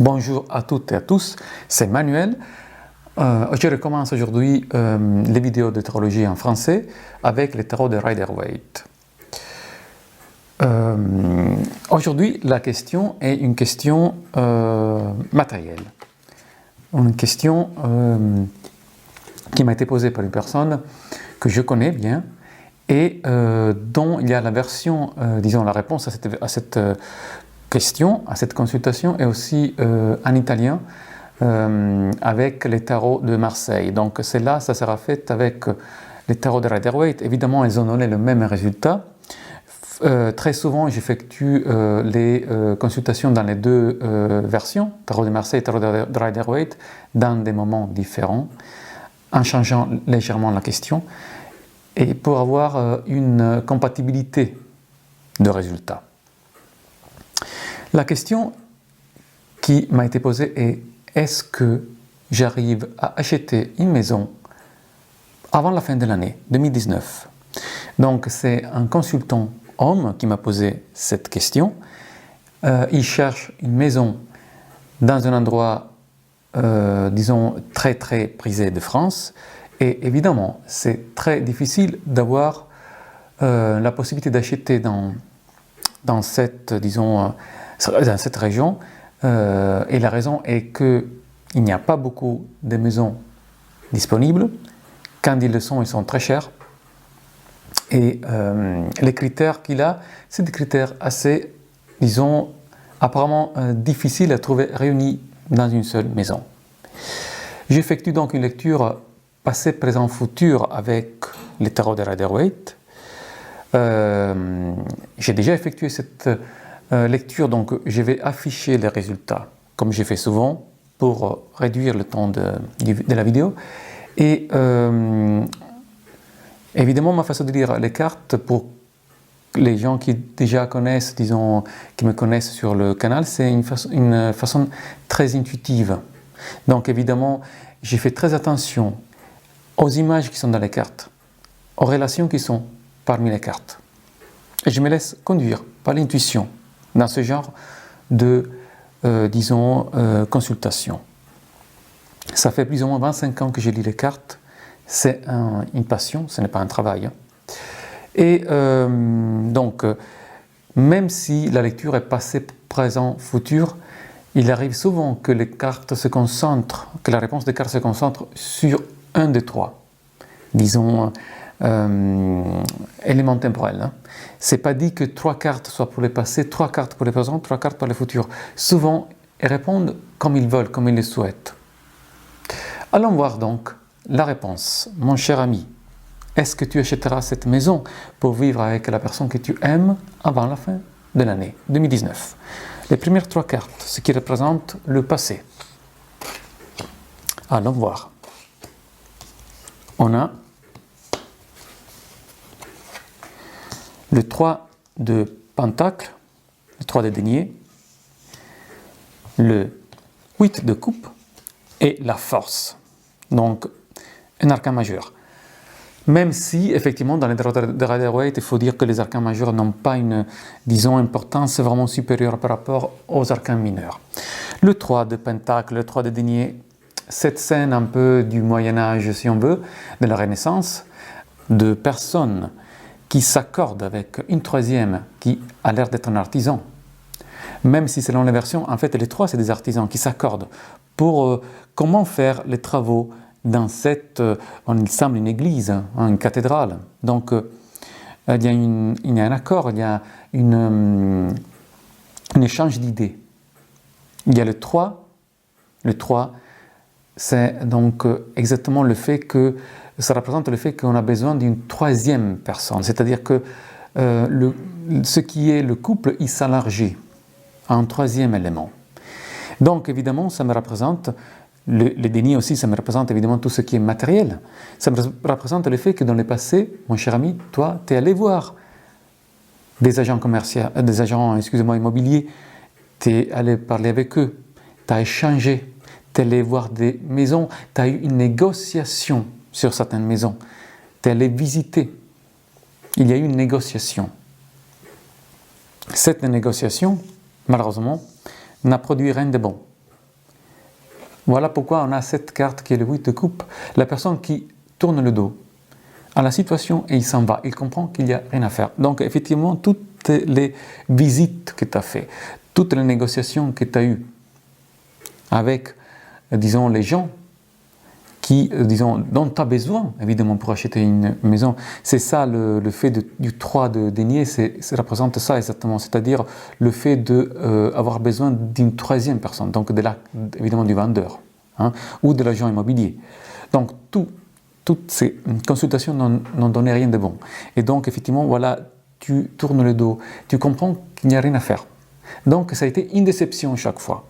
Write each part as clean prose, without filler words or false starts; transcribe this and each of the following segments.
Bonjour à toutes et à tous, c'est Manuel. Je recommence aujourd'hui les vidéos de tarologie en français avec les tarots de Rider-Waite. Aujourd'hui, la question est une question matérielle. Une question qui m'a été posée par une personne que je connais bien et dont il y a la version, disons la réponse à cette question, à cette consultation, et aussi en italien avec les tarots de Marseille. Donc celle-là, ça sera fait avec les tarots de Rider-Waite. Évidemment, ils ont donné le même résultat. Très souvent, j'effectue les consultations dans les deux versions, tarot de Marseille et tarot de Rider-Waite, dans des moments différents, en changeant légèrement la question, et pour avoir une compatibilité de résultats. La question qui m'a été posée est: est-ce que j'arrive à acheter une maison avant la fin de l'année 2019? Donc c'est un consultant homme qui m'a posé cette question. Il cherche une maison dans un endroit, disons, très prisé de France. Et évidemment, c'est très difficile d'avoir la possibilité d'acheter dans cette, disons, dans cette région. Et la raison est qu'il n'y a pas beaucoup de maisons disponibles. Quand ils le sont, ils sont très chers. Et les critères qu'il a, c'est des critères assez, disons, apparemment difficiles à trouver réunis dans une seule maison. J'effectue donc une lecture passé, présent, futur avec les tarots de Rider-Waite. J'ai déjà effectué cette lecture, donc je vais afficher les résultats, comme j'ai fait souvent, pour réduire le temps de la vidéo. Et évidemment, ma façon de lire les cartes, pour les gens qui déjà connaissent, disons, qui me connaissent sur le canal, c'est une façon très intuitive. Donc évidemment, j'ai fait très attention aux images qui sont dans les cartes, aux relations qui sont parmi les cartes. Et je me laisse conduire par l'intuition dans ce genre de, disons, consultation. Ça fait plus ou moins 25 ans que je lis les cartes. C'est une passion, ce n'est pas un travail. Et donc, même si la lecture est passé, présent, futur, il arrive souvent que les cartes se concentrent, que la réponse des cartes se concentre sur un des trois, disons, éléments temporels. C'est pas dit que 3 cartes soient pour le passé, 3 cartes pour le présent, 3 cartes pour le futur. Souvent, ils répondent comme ils veulent, comme ils le souhaitent. Allons voir donc la réponse. Mon cher ami, est-ce que tu achèteras cette maison pour vivre avec la personne que tu aimes avant la fin de l'année 2019? Les premières 3 cartes, ce qui représente le passé. Allons voir. On a le 3 de Pentacle, le 3 de denier, le 8 de coupe et la force. Donc, un arcane majeur. Même si, effectivement, dans les tarots de Rider-Waite, il faut dire que les arcanes majeurs n'ont pas une, disons, importance vraiment supérieure par rapport aux arcanes mineurs. Le 3 de Pentacle, le 3 de denier, cette scène un peu du Moyen-Âge, si on veut, de la Renaissance, de personnes qui s'accordent avec une troisième qui a l'air d'être un artisan. Même si selon les versions, en fait, les 3, c'est des artisans qui s'accordent pour comment faire les travaux dans cette, il semble, une église, une cathédrale. Donc, il y a un accord, il y a un échange d'idées. Il y a le 3. Le 3, c'est donc exactement le fait que, ça représente le fait qu'on a besoin d'une troisième personne. C'est-à-dire que ce qui est le couple, il s'élargit à un troisième élément. Donc, évidemment, ça me représente le déni aussi, ça me représente évidemment tout ce qui est matériel. Ça me représente le fait que dans le passé, mon cher ami, toi, tu es allé voir des agents commerciaux, des agents, excusez-moi, immobiliers, tu es allé parler avec eux, tu as échangé, tu es allé voir des maisons, tu as eu une négociation sur certaines maisons, tu es allé visiter. Il y a eu une négociation. Cette négociation, malheureusement, n'a produit rien de bon. Voilà pourquoi on a cette carte qui est le 8 de coupe. La personne qui tourne le dos à la situation et il s'en va. Il comprend qu'il n'y a rien à faire. Donc effectivement, toutes les visites que tu as faites, toutes les négociations que tu as eues avec, disons, les gens qui, disons, dont tu as besoin, évidemment, pour acheter une maison. C'est ça, le fait du 3 de denier, ça représente ça exactement, c'est-à-dire le fait d'avoir besoin d'une troisième personne, donc évidemment du vendeur, hein, ou de l'agent immobilier. Donc, toutes ces consultations n'ont donné rien de bon. Et donc, effectivement, voilà, tu tournes le dos, tu comprends qu'il n'y a rien à faire. Donc, ça a été une déception chaque fois.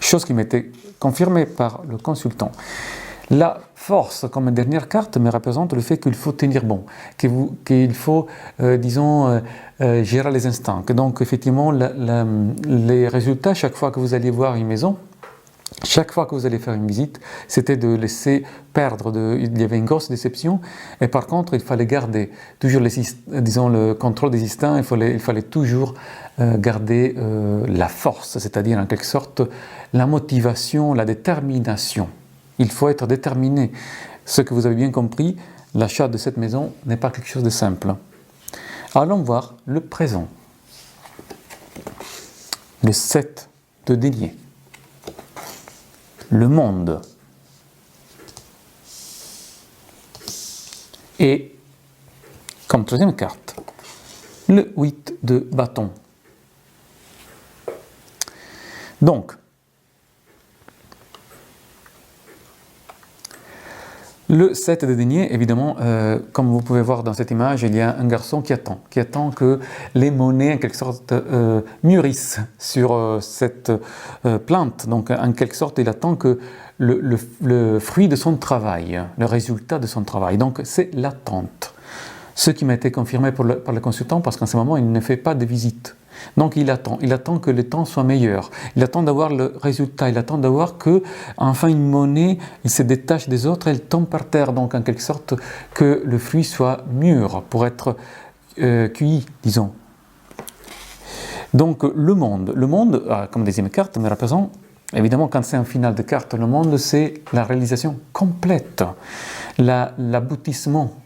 Chose qui m'était confirmée par le consultant. La force, comme dernière carte, me représente le fait qu'il faut tenir bon, qu'il faut, disons, gérer les instants. Que donc, effectivement, les résultats, chaque fois que vous alliez voir une maison, chaque fois que vous allez faire une visite, c'était de laisser perdre, il y avait une grosse déception, et par contre, il fallait garder toujours disons, le contrôle des instincts, il fallait toujours garder la force, c'est-à-dire en quelque sorte la motivation, la détermination. Il faut être déterminé. Ce que vous avez bien compris, l'achat de cette maison n'est pas quelque chose de simple. Allons voir le présent. Le 7 de denier. Le monde. Et comme troisième carte, le 8 de bâton. Donc, le 7 de denier, évidemment, comme vous pouvez voir dans cette image, il y a un garçon qui attend que les monnaies, en quelque sorte, mûrissent sur cette plante. Donc, en quelque sorte, il attend que le fruit de son travail, le résultat de son travail. Donc, c'est l'attente. Ce qui m'a été confirmé par le consultant, parce qu'en ce moment, il ne fait pas de visite. Donc il attend que le temps soit meilleur, il attend d'avoir le résultat, il attend d'avoir que, enfin, une monnaie, il se détache des autres, elle tombe par terre, donc en quelque sorte que le fruit soit mûr pour être cueilli, disons. Donc le monde, comme deuxième carte, me représente, évidemment quand c'est un final de carte, le monde c'est la réalisation complète, l'aboutissement.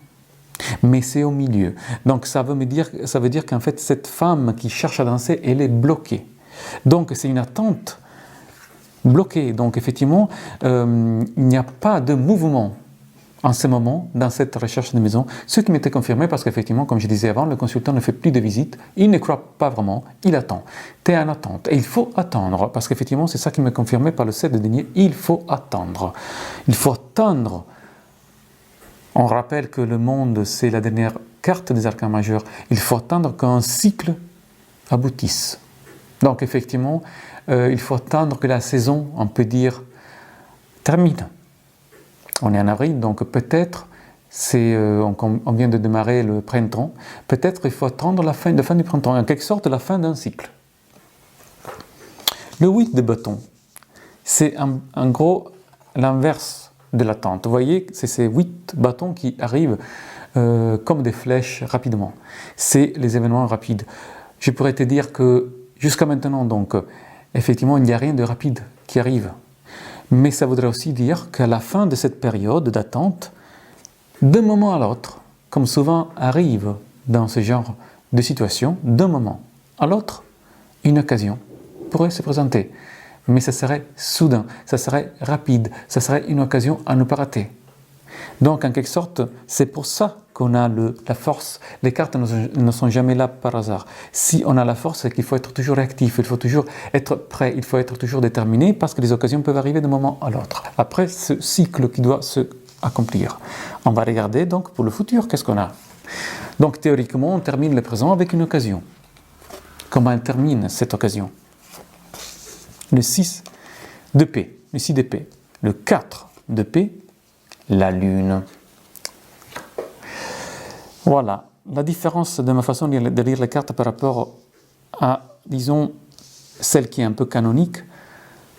Mais c'est au milieu. Donc ça veut dire qu'en fait cette femme qui cherche à danser, elle est bloquée. Donc c'est une attente bloquée. Donc effectivement, il n'y a pas de mouvement en ce moment dans cette recherche de maison. Ce qui m'était confirmé parce qu'effectivement, comme je disais avant, le consultant ne fait plus de visites, il ne croit pas vraiment, il attend. Tu es en attente. Et il faut attendre parce qu'effectivement, c'est ça qui m'est confirmé par le 7 de denier, il faut attendre. Il faut attendre. On rappelle que le monde, c'est la dernière carte des arcanes majeurs. Il faut attendre qu'un cycle aboutisse. Donc effectivement, il faut attendre que la saison, on peut dire, termine. On est en avril, donc peut-être, on vient de démarrer le printemps, peut-être il faut attendre la fin du printemps, en quelque sorte la fin d'un cycle. Le 8 de bâton, c'est en gros l'inverse de l'attente. Vous voyez, c'est ces 8 bâtons qui arrivent comme des flèches rapidement. C'est les événements rapides. Je pourrais te dire que jusqu'à maintenant, donc, effectivement, il n'y a rien de rapide qui arrive. Mais ça voudrait aussi dire qu'à la fin de cette période d'attente, d'un moment à l'autre, comme souvent arrive dans ce genre de situation, d'un moment à l'autre, une occasion pourrait se présenter. Mais ça serait soudain, ça serait rapide, ça serait une occasion à ne pas rater. Donc en quelque sorte, c'est pour ça qu'on a la force. Les cartes ne sont jamais là par hasard. Si on a la force, c'est qu'il faut être toujours réactif, il faut toujours être prêt, il faut être toujours déterminé parce que les occasions peuvent arriver d'un moment à l'autre. Après ce cycle qui doit se accomplir. On va regarder donc pour le futur, qu'est-ce qu'on a? Donc théoriquement, on termine le présent avec une occasion. Comment elle termine cette occasion? Le 6 de paix, le 6 d'épée, le 4 de paix, la lune. Voilà, la différence de ma façon de lire les cartes par rapport à, disons, celle qui est un peu canonique,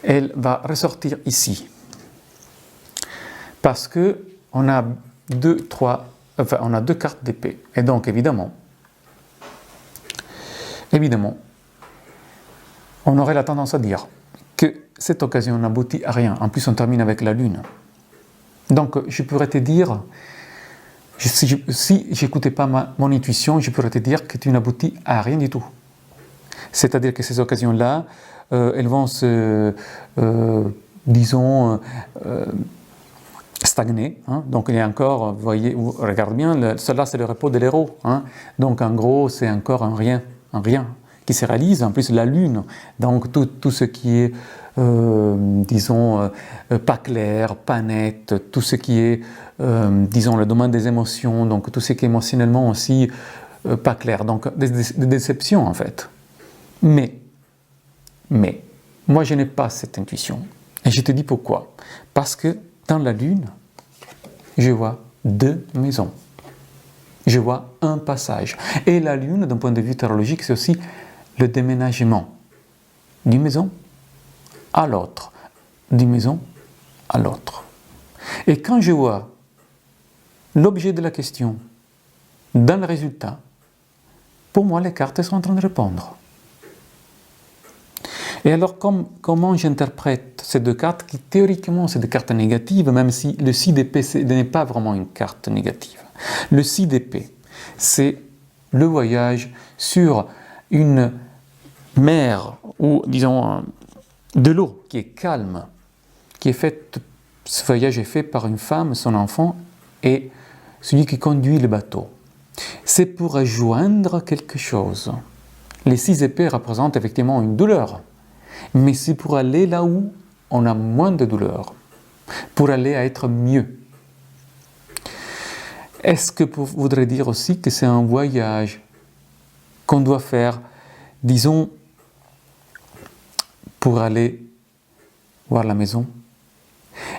elle va ressortir ici. Parce que on a deux cartes d'épée. Et donc, évidemment, on aurait la tendance à dire que cette occasion n'aboutit à rien. En plus, on termine avec la lune. Donc, je pourrais te dire, si j'écoutais pas mon intuition, je pourrais te dire que tu n'aboutis à rien du tout. C'est-à-dire que ces occasions-là, elles vont disons, stagner. Hein. Donc, il y a encore, vous voyez, regarde bien, cela c'est le repos de l'héros. Hein. Donc, en gros, c'est encore un rien qui se réalise. En plus, la lune, donc tout ce qui est, disons, pas clair, pas net, tout ce qui est, disons, le domaine des émotions, donc tout ce qui est émotionnellement aussi pas clair. Donc, des déceptions, en fait. Mais, moi, je n'ai pas cette intuition. Et je te dis pourquoi. Parce que dans la lune, je vois 2 maisons. Je vois un passage. Et la lune, d'un point de vue théologique, c'est aussi le déménagement d'une maison à l'autre, d'une maison à l'autre. Et quand je vois l'objet de la question dans le résultat, pour moi, les cartes sont en train de répondre. Et alors, comment j'interprète ces 2 cartes qui, théoriquement, c'est des cartes négatives, même si le 6 d'épée n'est pas vraiment une carte négative. Le 6 d'épée, c'est le voyage sur une mer, ou disons, de l'eau qui est calme, qui est faite, ce voyage est fait par une femme, son enfant, et celui qui conduit le bateau. C'est pour rejoindre quelque chose. Les 6 épées représentent effectivement une douleur. Mais c'est pour aller là où on a moins de douleur, pour aller à être mieux. Est-ce que vous voudrez dire aussi que c'est un voyage qu'on doit faire, disons, pour aller voir la maison?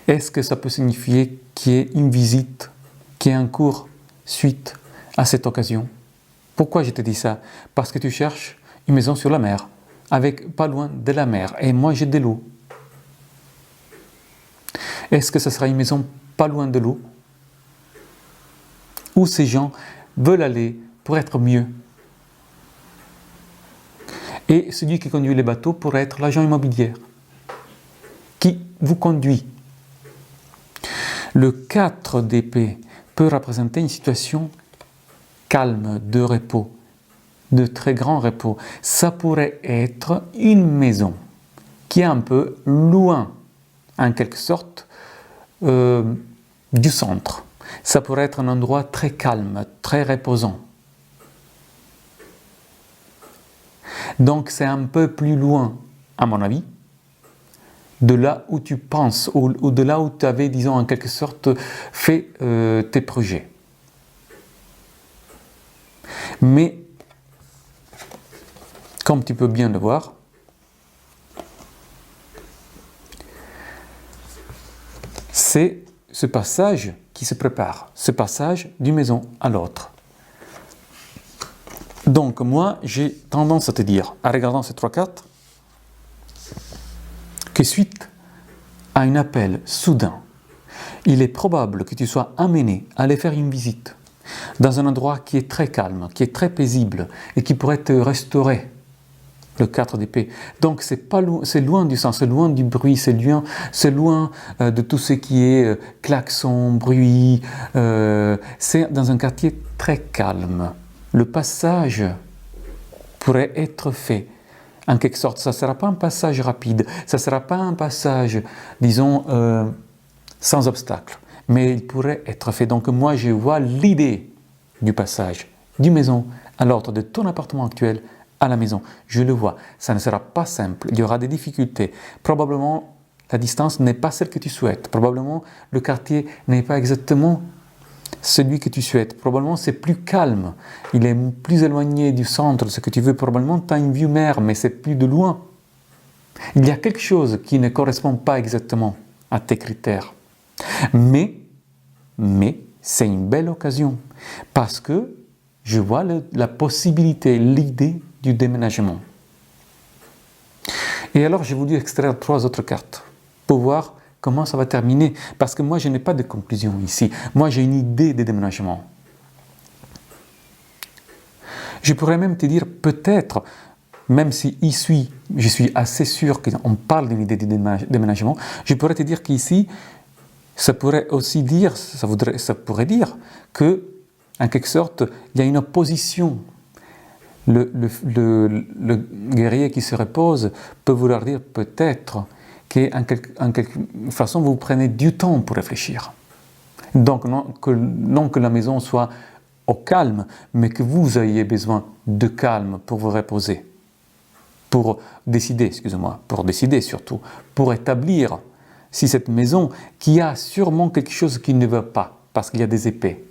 Est-ce que ça peut signifier qu'il y ait une visite, qu'il y ait un cours suite à cette occasion? Pourquoi je te dis ça? Parce que tu cherches une maison sur la mer, avec pas loin de la mer, et moi j'ai de l'eau. Est-ce que ce sera une maison pas loin de l'eau, où ces gens veulent aller pour être mieux? Et celui qui conduit les bateaux pourrait être l'agent immobilier, qui vous conduit. Le 4 d'épée peut représenter une situation calme, de repos, de très grand repos. Ça pourrait être une maison qui est un peu loin, en quelque sorte, du centre. Ça pourrait être un endroit très calme, très reposant. Donc c'est un peu plus loin, à mon avis, de là où tu penses, ou de là où tu avais, disons, en quelque sorte, fait tes projets. Mais, comme tu peux bien le voir, c'est ce passage qui se prépare, ce passage d'une maison à l'autre. Donc moi, j'ai tendance à te dire, en regardant ces 3 cartes, que suite à un appel soudain, il est probable que tu sois amené à aller faire une visite dans un endroit qui est très calme, qui est très paisible et qui pourrait te restaurer. Le 4 d'épée. Donc c'est loin du sens, c'est loin du bruit, c'est loin de tout ce qui est klaxon, bruit. C'est dans un quartier très calme. Le passage pourrait être fait en quelque sorte. Ça ne sera pas un passage rapide, ça ne sera pas un passage, disons, sans obstacle, mais il pourrait être fait. Donc moi, je vois l'idée du passage d'une maison à l'autre, de ton appartement actuel à la maison. Je le vois. Ça ne sera pas simple. Il y aura des difficultés. Probablement, la distance n'est pas celle que tu souhaites. Probablement, le quartier n'est pas exactement celui que tu souhaites. Probablement, c'est plus calme. Il est plus éloigné du centre, ce que tu veux. Probablement, tu as une vue mer, mais c'est plus de loin. Il y a quelque chose qui ne correspond pas exactement à tes critères. Mais c'est une belle occasion. Parce que je vois la possibilité, l'idée du déménagement. Et alors, j'ai voulu extraire 3 autres cartes pour voir comment ça va terminer. Parce que moi, je n'ai pas de conclusion ici. Moi, j'ai une idée de déménagement. Je pourrais même te dire, peut-être, même si ici, je suis assez sûr qu'on parle d'une idée de déménagement, je pourrais te dire qu'ici, ça pourrait aussi dire, ça pourrait dire que, en quelque sorte, il y a une opposition. Le guerrier qui se repose peut vouloir dire peut-être qu'en quelque façon, vous prenez du temps pour réfléchir. Donc, non que la maison soit au calme, mais que vous ayez besoin de calme pour vous reposer, pour décider, excusez-moi, pour décider surtout, pour établir si cette maison qui a sûrement quelque chose qui ne va pas, parce qu'il y a des épées.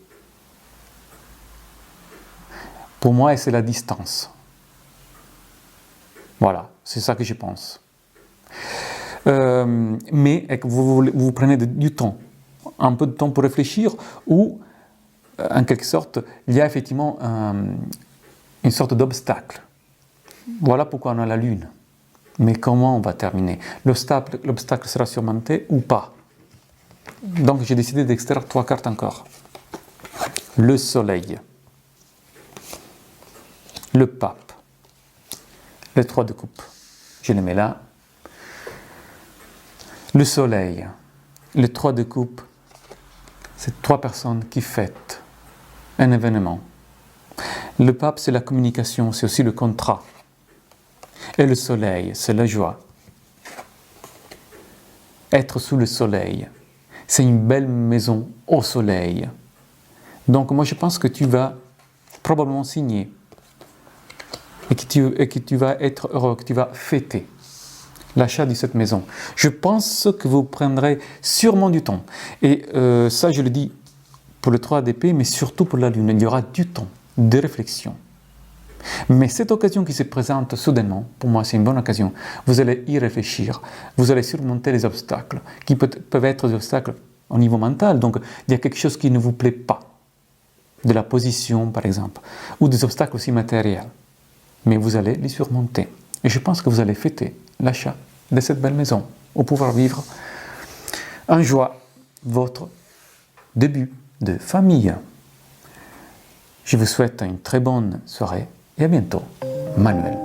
Pour moi, c'est la distance. Voilà, c'est ça que je pense. Mais vous prenez du temps, un peu de temps pour réfléchir, ou en quelque sorte, il y a effectivement une sorte d'obstacle. Voilà pourquoi on a la Lune. Mais comment on va terminer? L'obstacle sera surmonté ou pas? Donc j'ai décidé d'extraire 3 cartes encore. Le Soleil, le Pape, le 3 de coupe. Je les mets là. Le Soleil, le 3 de coupe, c'est 3 personnes qui fêtent un événement. Le Pape, c'est la communication, c'est aussi le contrat. Et le Soleil, c'est la joie. Être sous le soleil, c'est une belle maison au soleil. Donc moi je pense que tu vas probablement signer et que tu vas être heureux, que tu vas fêter l'achat de cette maison. Je pense que vous prendrez sûrement du temps. Et ça je le dis pour le 3 d'épée, mais surtout pour la Lune. Il y aura du temps de réflexion. Mais cette occasion qui se présente soudainement, pour moi c'est une bonne occasion. Vous allez y réfléchir, vous allez surmonter les obstacles, qui peuvent être des obstacles au niveau mental. Donc il y a quelque chose qui ne vous plaît pas, de la position par exemple, ou des obstacles aussi matériels. Mais vous allez les surmonter. Et je pense que vous allez fêter l'achat de cette belle maison, pour pouvoir vivre en joie votre début de famille. Je vous souhaite une très bonne soirée. Et à bientôt, Manuel.